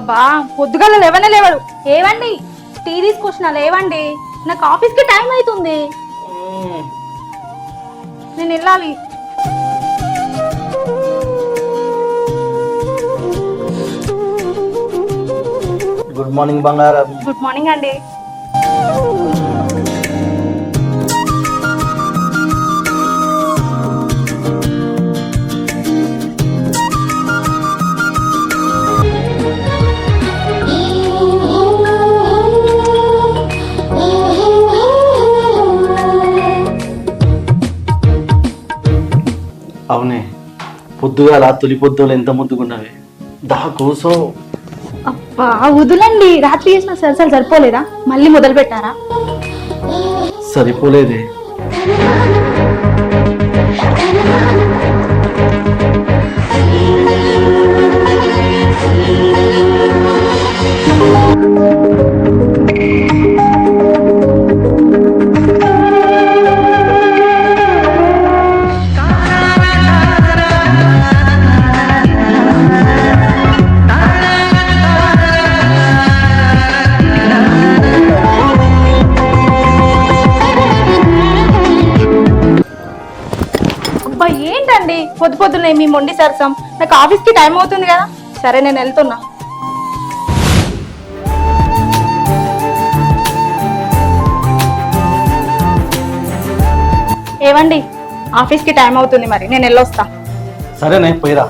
అబ్బా పొద్దుగాల లేవనే లేవడు. ఏవండి టీ తీసుకొచ్చిన లేవండి, నాకు ఆఫీస్కి టైం అవుతుంది, నేను వెళ్ళాలి. గుడ్ మార్నింగ్ బంగారం. గుడ్ మార్నింగ్ అండి. అవునే, పొద్దుగాల తొలి పొద్దులు ఎంత ముద్దుకున్నవి. దా కూసో. అబ్బా వదులండి, రాత్రి చేసిన సరసాలు సరిపోలేదా? మళ్ళీ మొదలు పెట్టారా? సరిపోలేదే. అబ్బా ఏంటండి పొద్దు పొద్దున్నే మీ మొండి సరసం, నాకు ఆఫీస్కి టైం అవుతుంది కదా. సరే నేను వెళ్తున్నా. ఏవండి ఆఫీస్కి టైం అవుతుంది, మరి నేను వెళ్ళొస్తా. సరేనే, పోయిరా.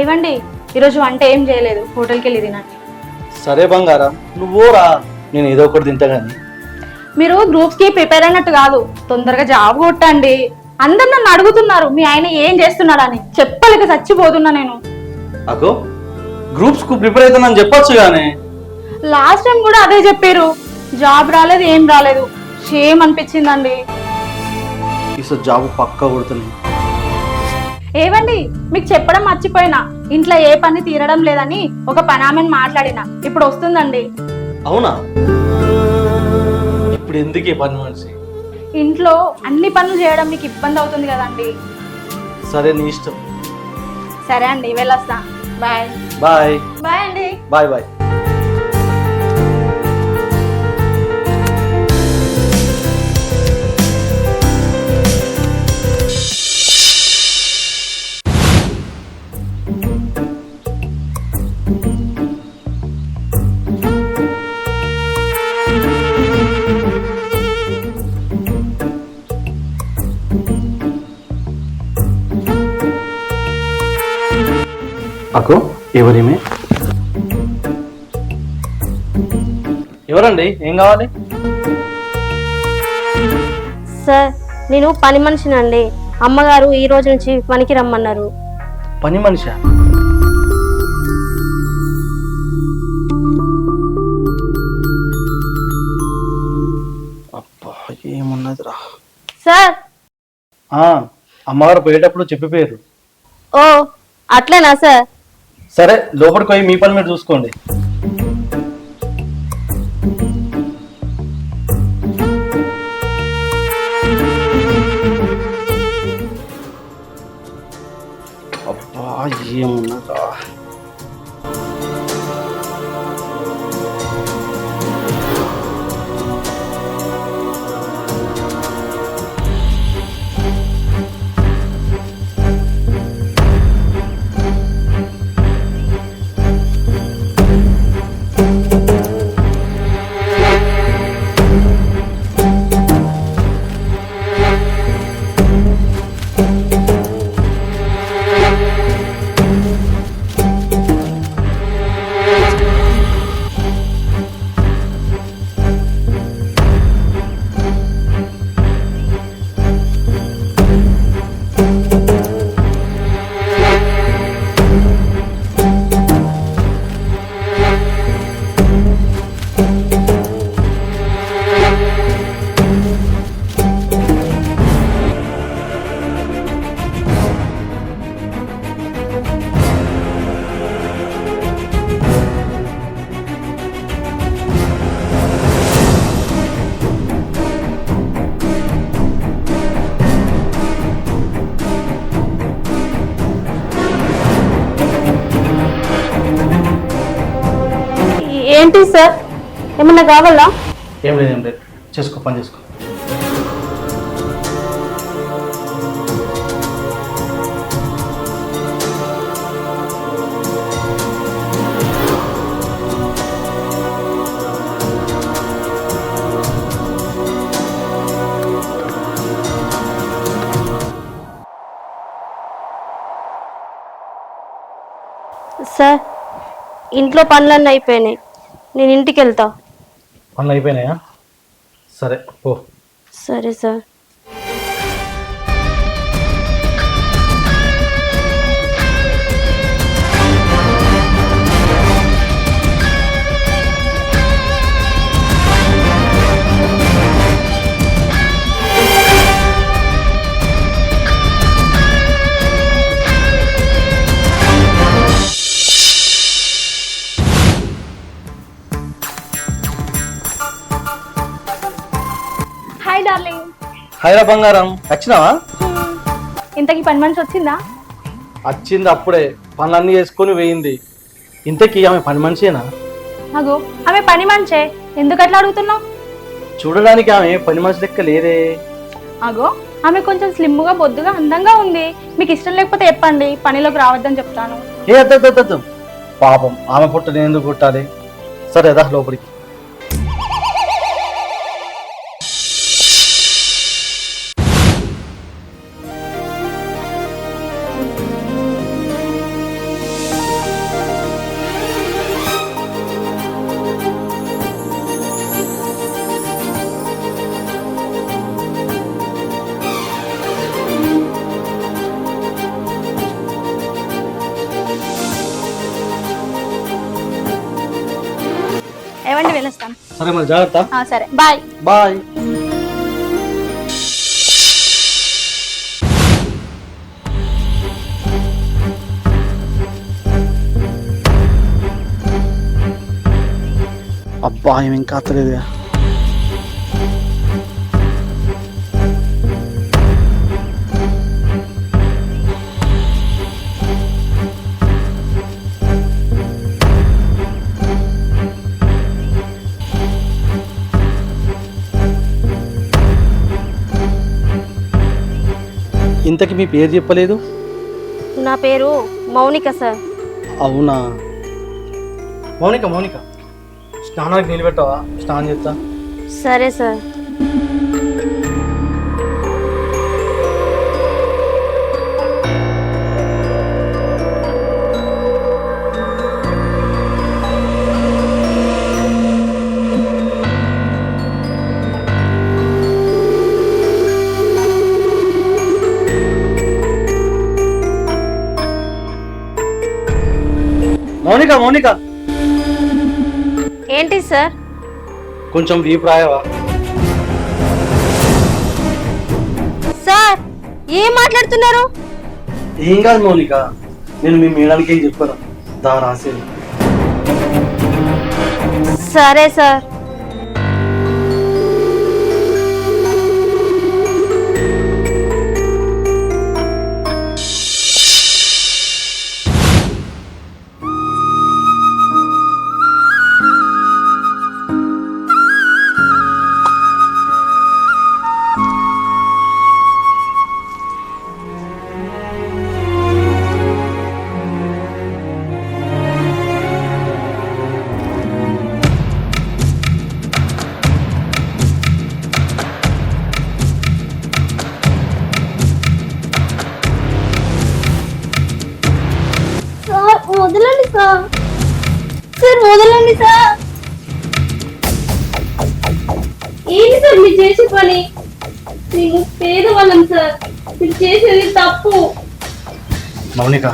ఏవండి ఈరోజు వంట ఏం చేయలేదు, హోటల్కి వెళ్ళి తినండి. సరే బంగారం, నువ్వు రా, నేను ఏదో ఒకటి తింటా గాని. మీరు గ్రూప్స్కి ప్రిపేర్ అయినట్టు కాదు, తొందరగా జాబ్ కొట్టండి. అందరు నన్ను అడుగుతున్నారు మీ ఆయన ఏం చేస్తున్నాడని, చెప్పలేక చచ్చిపోతున్నా నేను. అగో, గ్రూప్స్ కు ప్రిపేర్ అవుతానని చెప్పొచ్చు గానే. లాస్ట్ టైం కూడా అదే చెప్పారు, జాబ్ రాలేదు ఏం రాలేదు. షేమ్ అనిపించిందండి. ఈసారి జాబ్ పక్కా కొడుతున్నాయి. ఏవండి మీకు చెప్పడం మర్చిపోయినా, ఇంట్లో ఏ పని తీరడం లేదని ఒక పనామెని మాట్లాడినా, ఇప్పుడు వస్తుందండి. అవునా? ఇప్పుడు ఎందుకు ఈ పని మనిషి? ఇంట్లో అన్ని పనులు చేయడం మీకు ఇబ్బంది అవుతుంది కదండి. సరే నీ ఇష్టం. సరే అండి వెళ్ళొస్తా. బాయ్. బాయ్. బాయ్ అండి. Bye bye. అకో, ఎవరేమే? ఎవరండి? ఏం కావాలి? సార్ నేను పని మనిషినండి. అమ్మగారు ఈ రోజు నుంచి పనికి రమ్మన్నారు. పని మనిషా? అబ్బా ఏమున్నదిరా. సార్ అమ్మగారు పోయేటప్పుడు చెప్పిపోయారు. ఓ అట్లేనా సార్? సరే లోపలికి పోయి మీ పని మీరు చూసుకోండి. అబ్బా ఏమున్నదా. ఏంటి సార్, ఏమన్నా కావాలా? ఏం లేదు ఏం లేదు, చేసుకో పని చేసుకో. సార్, ఇంట్లో పనులన్నీ అయిపోయినాయి, నేను ఇంటికి వెళ్తా. పనులు అయిపోయినాయా? సరే పో. సరే సార్. Hi darling. హైరా బంగారం, వచ్చినావా? ఇంతకీ పని మనిషి వచ్చిందా? వచ్చింది అప్పుడే, పనులన్నీ చేసుకొని వేయింది. ఇంతకీ ఆమె పని మనిషేనా? అగో ఆమె పని మనిషే, ఎందుకు అట్లా అడుగుతున్నావు? చూడడానికి ఆమె పని మనిషి లెక్క లేదే. అగో ఆమె కొంచెం స్లిమ్గా బొద్దుగా అందంగా ఉంది. మీకు ఇష్టం లేకపోతే చెప్పండి, పనిలోకి రావద్దని చెప్తాను. ఏ అద్దద్దద్దద్దు, పాపం ఆమె పుట్ట నేను ఎందుకు పుట్టాలి? సరే దా లోపలికి. ఏమండి, వెళ్ళొస్తాం. సరే మరి జాగ్రత్త. సరే బాయ్. బాయ్. అబ్బా ఏమి ఇంకా అత్తలేదుగా. ఇంతకి మీ పేరు చెప్పలేదు? నా పేరు మౌనిక సార్. అవునా? మౌనిక మౌనిక, స్నానానికి నీళ్ళు పెట్టవా? స్నానం చేస్తా. సరే సార్. మౌనిక మౌనిక, ఏంటి సార్? కొంచెం వీపు రాయవా? సార్, ఏం మాట్లాడుతున్నారు? ఏం కాదు మౌనిక, నేను మీ మేడానికి ఏం చెప్పాను, దా రాసేది. సరే సార్. వదలండి సార్. సార్ వదలండి సార్. ఏంటి సార్ మీరు చేసే పని? నేను పేదవాళ్ళం సార్, మీరు చేసేది తప్పు. మౌనిక,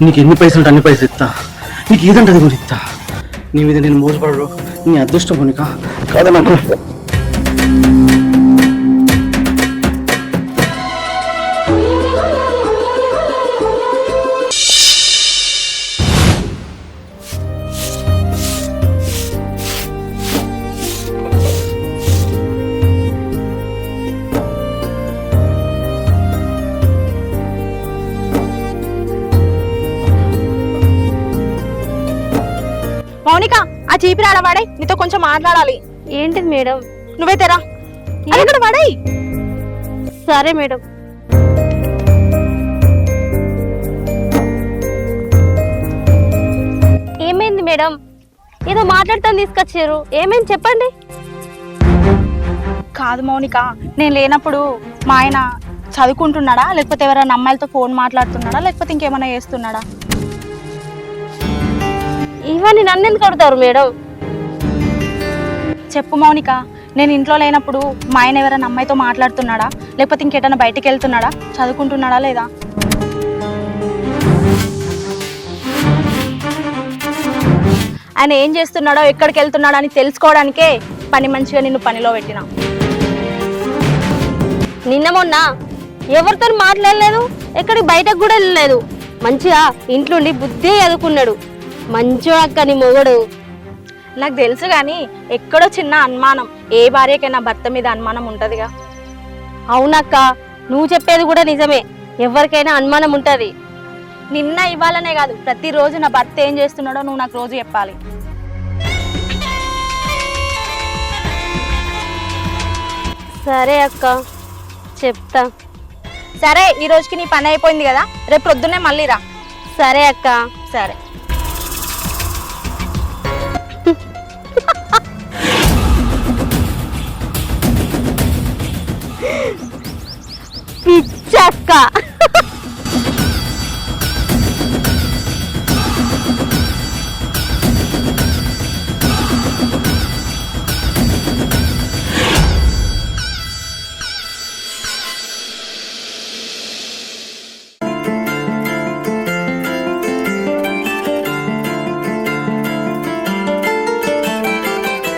నీకు ఎన్ని పైసలు అన్ని పైసలు ఇస్తా, నీకు ఏదంటే అది కూడా ఇస్తా. నీ మీద నేను మోసపడరు, నీ అదృష్టం మౌనిక కాదా నాకు. మౌనిక ఆ చీపిరి ఆడ వాడే నీతో కొంచెం మాట్లాడాలి. ఏంటిది మేడం? నువ్వే తెరా ఇక్కడ వాడాయి. సరే మేడం. ఏమైంది మేడం? ఏదో మాట్లాడుతాను తీసుకొచ్చారు, ఏమైంది చెప్పండి. కాదు మౌనిక, నేను లేనప్పుడు మా ఆయన చదువుకుంటున్నాడా, లేకపోతే ఎవరైనా అమ్మాయిలతో ఫోన్ మాట్లాడుతున్నాడా, లేకపోతే ఇంకేమైనా చేస్తున్నాడా? ఇవన్నీ నన్ను ఎందుకు అడుగుతారు మేడం? చెప్పు మౌనిక, నేను ఇంట్లో లేనప్పుడు మా ఆయన ఎవరైనా అమ్మాయితో మాట్లాడుతున్నాడా, లేకపోతే ఇంకేటైనా బయటికి వెళ్తున్నాడా, చదువుకుంటున్నాడా లేదా? ఆయన ఏం చేస్తున్నాడో, ఎక్కడికి వెళ్తున్నాడో అని తెలుసుకోవడానికే పని మంచిగా నిన్ను పనిలో పెట్టినా. నిన్న మొన్న ఎవరితో మాట్లాడలేదు, ఎక్కడికి బయటకు కూడా వెళ్ళలేదు. మంచిగా ఇంట్లోండి బుద్ధి చదువుకున్నాడు. మంచిగా అక్క నీ మొగడు. నాకు తెలుసు కానీ ఎక్కడో చిన్న అనుమానం. ఏ భార్యకైనా భర్త మీద అనుమానం ఉంటదిగా. అవునక్క, నువ్వు చెప్పేది కూడా నిజమే. ఎవరికైనా అనుమానం ఉంటది. నిన్న ఇవ్వాలనే కాదు, ప్రతిరోజు నా భర్త ఏం చేస్తున్నాడో నువ్వు నాకు రోజు చెప్పాలి. సరే అక్క, చెప్తా. సరే, ఈ రోజుకి నీ పని అయిపోయింది కదా, రేపు పొద్దున్నే మళ్ళీ రా. సరే అక్క. సరే. పిచ్చక్క.